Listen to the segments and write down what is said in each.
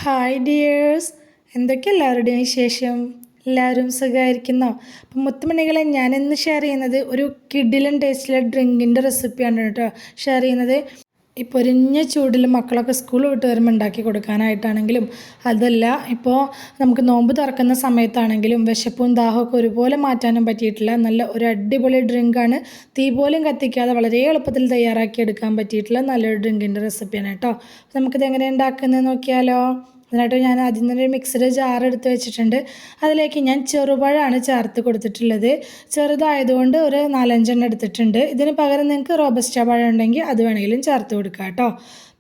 Hi dears, എന്തൊക്കെ എല്ലാവരുടെയും വിശേഷം? എല്ലാവരും സുഖമായിരിക്കുന്നോ? അപ്പം മുത്തുമണികളെ, ഞാനിന്ന് ഷെയർ ചെയ്യുന്നത് ഒരു കിഡിലൻ ടേസ്റ്റിലെ ഡ്രിങ്കിൻ്റെ റെസിപ്പിയാണ് കേട്ടോ ഷെയർ ചെയ്യുന്നത്. ഈ പൊരിഞ്ഞ ചൂടിൽ മക്കളൊക്കെ സ്കൂൾ വിട്ട് വരുമ്പോൾ ഉണ്ടാക്കി കൊടുക്കാനായിട്ടാണെങ്കിലും, അതല്ല ഇപ്പോൾ നമുക്ക് നോമ്പ് തുറക്കുന്ന സമയത്താണെങ്കിലും വിശപ്പും ദാഹമൊക്കെ ഒരുപോലെ മാറ്റാനും പറ്റിയിട്ടുള്ള നല്ല ഒരു അടിപൊളി ഡ്രിങ്കാണ്. തീ പോലും കത്തിക്കാതെ വളരെ എളുപ്പത്തിൽ തയ്യാറാക്കി എടുക്കാൻ പറ്റിയിട്ടുള്ള നല്ലൊരു ഡ്രിങ്കിൻ്റെ റെസിപ്പിയാണ് കേട്ടോ. നമുക്കിത് എങ്ങനെ ഉണ്ടാക്കുന്നത് നോക്കിയാലോ? അതിനായിട്ട് ഞാൻ ആദ്യം തന്നെ ഒരു മിക്സഡ് ജാർ എടുത്ത് വെച്ചിട്ടുണ്ട്. അതിലേക്ക് ഞാൻ ചെറുപഴമാണ് ചേർത്ത് കൊടുത്തിട്ടുള്ളത്. ചെറുതായതുകൊണ്ട് ഒരു 4-5 എടുത്തിട്ടുണ്ട്. ഇതിന് പകരം നിങ്ങൾക്ക് റോബസ്റ്റ പഴം ഉണ്ടെങ്കിൽ അത് വേണമെങ്കിലും ചേർത്ത് കൊടുക്കാം കേട്ടോ.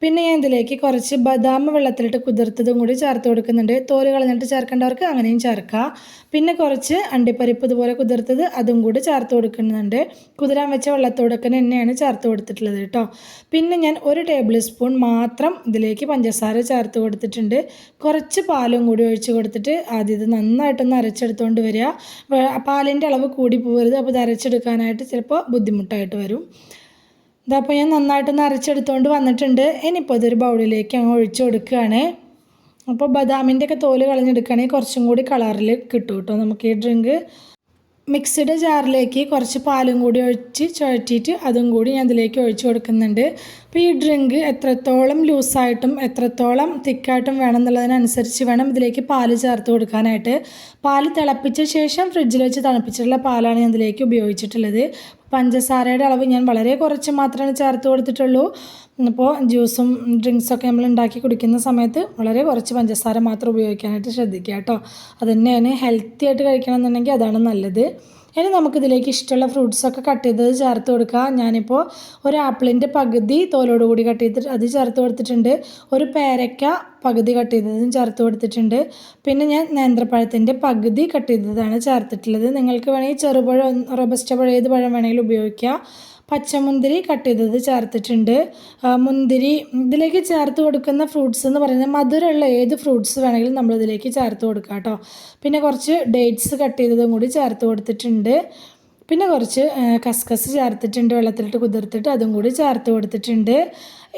പിന്നെ ഞാൻ ഇതിലേക്ക് കുറച്ച് ബദാം വെള്ളത്തിലിട്ട് കുതിർത്തതും കൂടി ചേർത്ത് കൊടുക്കുന്നുണ്ട്. തോല് കളഞ്ഞിട്ട് ചേർക്കേണ്ടവർക്ക് അങ്ങനെയും ചേർക്കാം. പിന്നെ കുറച്ച് അണ്ടിപ്പരിപ്പ് ഇതുപോലെ കുതിർത്തത് അതും കൂടി ചേർത്ത് കൊടുക്കുന്നുണ്ട്. കുതിരാൻ വെച്ച വെള്ളത്തോടൊക്കെ തന്നെയാണ് ചേർത്ത് കൊടുത്തിട്ടുള്ളത് കേട്ടോ. പിന്നെ ഞാൻ 1 ടേബിൾ സ്പൂൺ മാത്രം ഇതിലേക്ക് പഞ്ചസാര ചേർത്ത് കൊടുത്തിട്ടുണ്ട്. കുറച്ച് പാലും കൂടി ഒഴിച്ച് കൊടുത്തിട്ട് ആദ്യം ഇത് നന്നായിട്ടൊന്ന് അരച്ചെടുത്തുകൊണ്ട് വരിക. പാലിൻ്റെ അളവ് കൂടി പോകരുത്, അപ്പോൾ ഇത് അരച്ചെടുക്കാനായിട്ട് ചിലപ്പോൾ ബുദ്ധിമുട്ടായിട്ട് വരും. ഇതപ്പോൾ ഞാൻ നന്നായിട്ടൊന്ന് അരച്ചെടുത്തുകൊണ്ട് വന്നിട്ടുണ്ട്. ഇനിയിപ്പോൾ ഇതൊരു ബൗളിലേക്ക് അങ്ങ് ഒഴിച്ച് കൊടുക്കുകയാണ്. അപ്പോൾ ബദാമിൻ്റെ ഒക്കെ തോല് കളഞ്ഞെടുക്കുകയാണെങ്കിൽ കുറച്ചും കൂടി കളറിൽ കിട്ടും കേട്ടോ നമുക്ക് ഈ ഡ്രിങ്ക്. മിക്സിയുടെ ജാറിലേക്ക് കുറച്ച് പാലും കൂടി ഒഴിച്ച് ചുഴറ്റിയിട്ട് അതും കൂടി ഞാൻ ഇതിലേക്ക് ഒഴിച്ച് കൊടുക്കുന്നുണ്ട്. അപ്പോൾ ഈ ഡ്രിങ്ക് എത്രത്തോളം ലൂസായിട്ടും എത്രത്തോളം തിക്കായിട്ടും വേണം എന്നുള്ളതിനനുസരിച്ച് വേണം ഇതിലേക്ക് പാല് ചേർത്ത് കൊടുക്കാനായിട്ട്. പാല് തിളപ്പിച്ച ശേഷം ഫ്രിഡ്ജിൽ വെച്ച് തണുപ്പിച്ചിട്ടുള്ള പാലാണ് ഞാൻ ഇതിലേക്ക് ഉപയോഗിച്ചിട്ടുള്ളത്. പഞ്ചസാരയുടെ അളവ് ഞാൻ വളരെ കുറച്ച് മാത്രമേ ചേർത്ത് കൊടുത്തിട്ടുള്ളൂ. ഇപ്പോൾ ജ്യൂസും ഡ്രിങ്ക്സൊക്കെ നമ്മൾ ഉണ്ടാക്കി കുടിക്കുന്ന സമയത്ത് വളരെ കുറച്ച് പഞ്ചസാര മാത്രം ഉപയോഗിക്കാനായിട്ട് ശ്രദ്ധിക്കുക കേട്ടോ. അത് തന്നെയാണ് ഹെൽത്തി ആയിട്ട് കഴിക്കണം എന്നുണ്ടെങ്കിൽ അതാണ് നല്ലത്. ഇനി നമുക്കിതിലേക്ക് ഇഷ്ടമുള്ള ഫ്രൂട്ട്സൊക്കെ കട്ട് ചെയ്തത് ചേർത്ത് കൊടുക്കുക. ഞാനിപ്പോൾ ഒരു ആപ്പിളിൻ്റെ പകുതി തോലോട് കൂടി കട്ട് ചെയ്തിട്ട് അത് ചേർത്ത് കൊടുത്തിട്ടുണ്ട്. ഒരു പേരയ്ക്ക പകുതി കട്ട് ചെയ്തതും ചേർത്ത് കൊടുത്തിട്ടുണ്ട്. പിന്നെ ഞാൻ നേന്ത്രപ്പഴത്തിൻ്റെ പകുതി കട്ട് ചെയ്തതാണ് ചേർത്തിട്ടുള്ളത്. നിങ്ങൾക്ക് വേണമെങ്കിൽ ചെറുപഴം റോബസ്റ്റ പഴം ഏത് പഴം വേണമെങ്കിലും ഉപയോഗിക്കുക. പച്ചമുന്തിരി കട്ട് ചെയ്തത് ചേർത്തിട്ടുണ്ട്. മുന്തിരി ഇതിലേക്ക് ചേർത്ത് കൊടുക്കുന്ന ഫ്രൂട്ട്സ് എന്ന് പറയുന്നത് മധുരമുള്ള ഏത് ഫ്രൂട്ട്സ് വേണമെങ്കിലും നമ്മളിതിലേക്ക് ചേർത്ത് കൊടുക്കാം കേട്ടോ. പിന്നെ കുറച്ച് ഡേറ്റ്സ് കട്ട് ചെയ്തതും കൂടി ചേർത്ത് കൊടുത്തിട്ടുണ്ട്. പിന്നെ കുറച്ച് കസ്കസ് ചേർത്തിട്ടുണ്ട്, വെള്ളത്തിലിട്ട് കുതിർത്തിട്ട് അതും കൂടി ചേർത്ത് കൊടുത്തിട്ടുണ്ട്.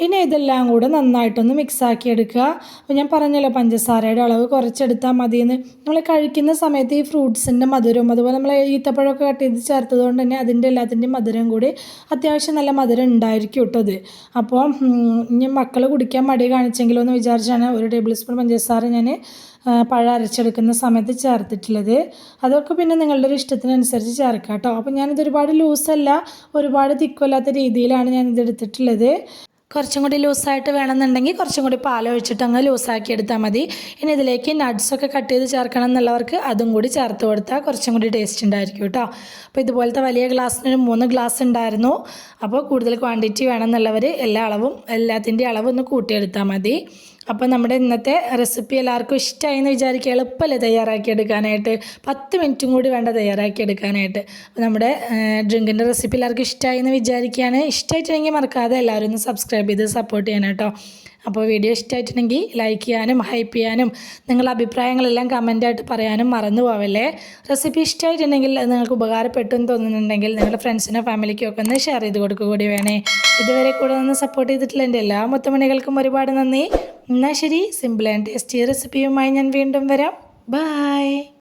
ഇനി ഇതെല്ലാം കൂടെ നന്നായിട്ടൊന്ന് മിക്സാക്കി എടുക്കുക. അപ്പോൾ ഞാൻ പറഞ്ഞല്ലോ പഞ്ചസാരയുടെ അളവ് കുറച്ചെടുത്താൽ മതിയെന്ന്. നമ്മൾ കഴിക്കുന്ന സമയത്ത് ഈ ഫ്രൂട്ട്സിൻ്റെ മധുരവും അതുപോലെ നമ്മൾ ഈത്തപ്പഴമൊക്കെ കട്ട് ചെയ്ത് ചേർത്തത് കൊണ്ട് തന്നെ അതിൻ്റെ എല്ലാത്തിൻ്റെയും മധുരം കൂടി അത്യാവശ്യം നല്ല മധുരം ഉണ്ടായിരിക്കും കേട്ടോ ഇത്. അപ്പോൾ ഇനി മക്കൾ കുടിക്കാൻ മടി കാണിച്ചെങ്കിലോ എന്ന് വിചാരിച്ചാണ് 1 ടേബിൾ സ്പൂൺ പഞ്ചസാര ഞാൻ പഴം അരച്ചെടുക്കുന്ന സമയത്ത് ചേർത്തിട്ടുള്ളത്. അതൊക്കെ പിന്നെ നിങ്ങളുടെ ഒരു ഇഷ്ടത്തിനനുസരിച്ച് ചേർക്കാം കേട്ടോ. അപ്പോൾ ഞാനിത് ഒരുപാട് ലൂസല്ല ഒരുപാട് തിക്കല്ലാത്ത രീതിയിലാണ് ഞാനിത് എടുത്തിട്ടുള്ളത്. കുറച്ചും കൂടി ലൂസായിട്ട് വേണമെന്നുണ്ടെങ്കിൽ കുറച്ചും കൂടി പാലൊഴിച്ചിട്ട് അങ്ങ് ലൂസാക്കി എടുത്താൽ മതി. ഇനി ഇതിലേക്ക് നട്ട്സൊക്കെ കട്ട് ചെയ്ത് ചേർക്കണം എന്നുള്ളവർക്ക് അതും കൂടി ചേർത്ത് കൊടുത്താൽ കുറച്ചും കൂടി ടേസ്റ്റ് ഉണ്ടായിരിക്കും കേട്ടോ. അപ്പോൾ ഇതുപോലത്തെ വലിയ ഗ്ലാസ്സിന് 3 ഗ്ലാസ് ഉണ്ടായിരുന്നു. അപ്പോൾ കൂടുതൽ ക്വാണ്ടിറ്റി വേണമെന്നുള്ളവർ എല്ലാത്തിൻ്റെ അളവ് ഒന്ന് കൂട്ടിയെടുത്താൽ മതി. അപ്പോൾ നമ്മുടെ ഇന്നത്തെ റെസിപ്പി എല്ലാവർക്കും ഇഷ്ടമായി എന്ന് വിചാരിക്കുക. എളുപ്പമല്ലേ തയ്യാറാക്കി എടുക്കാനായിട്ട്, 10 മിനിറ്റും കൂടി വേണ്ട തയ്യാറാക്കി എടുക്കാനായിട്ട്. അപ്പോൾ നമ്മുടെ ഡ്രിങ്കിൻ്റെ റെസിപ്പി എല്ലാവർക്കും ഇഷ്ടമായി എന്ന് വിചാരിക്കുകയാണ്. ഇഷ്ടമായിട്ടുണ്ടെങ്കിൽ മറക്കാതെ എല്ലാവരും ഒന്ന് സബ്സ്ക്രൈബ് ചെയ്ത് സപ്പോർട്ട് ചെയ്യണം കേട്ടോ. അപ്പോൾ വീഡിയോ ഇഷ്ടമായിട്ടുണ്ടെങ്കിൽ ലൈക്ക് ചെയ്യാനും ഹൈപ്പ് ചെയ്യാനും നിങ്ങളുടെ അഭിപ്രായങ്ങളെല്ലാം കമൻറ്റായിട്ട് പറയാനും മറന്നു പോവല്ലേ. റെസിപ്പി ഇഷ്ടമായിട്ടുണ്ടെങ്കിൽ നിങ്ങൾക്ക് ഉപകാരപ്പെട്ടു എന്ന് തോന്നുന്നുണ്ടെങ്കിൽ നിങ്ങളുടെ ഫ്രണ്ട്സിനോ ഫാമിലിക്കോ ഒക്കെ ഒന്ന് ഷെയർ ചെയ്ത് കൊടുക്കുക കൂടി വേണേ. ഇതുവരെ കൂടെ നിന്ന് സപ്പോർട്ട് ചെയ്തിട്ടുള്ള എൻ്റെ എല്ലാ മുത്തുമണികൾക്കും ഒരുപാട് നന്ദി. എന്നാൽ ശരി, സിമ്പിൾ ആൻഡ് ടേസ്റ്റി റെസിപ്പിയുമായി ഞാൻ വീണ്ടും വരാം. ബൈ.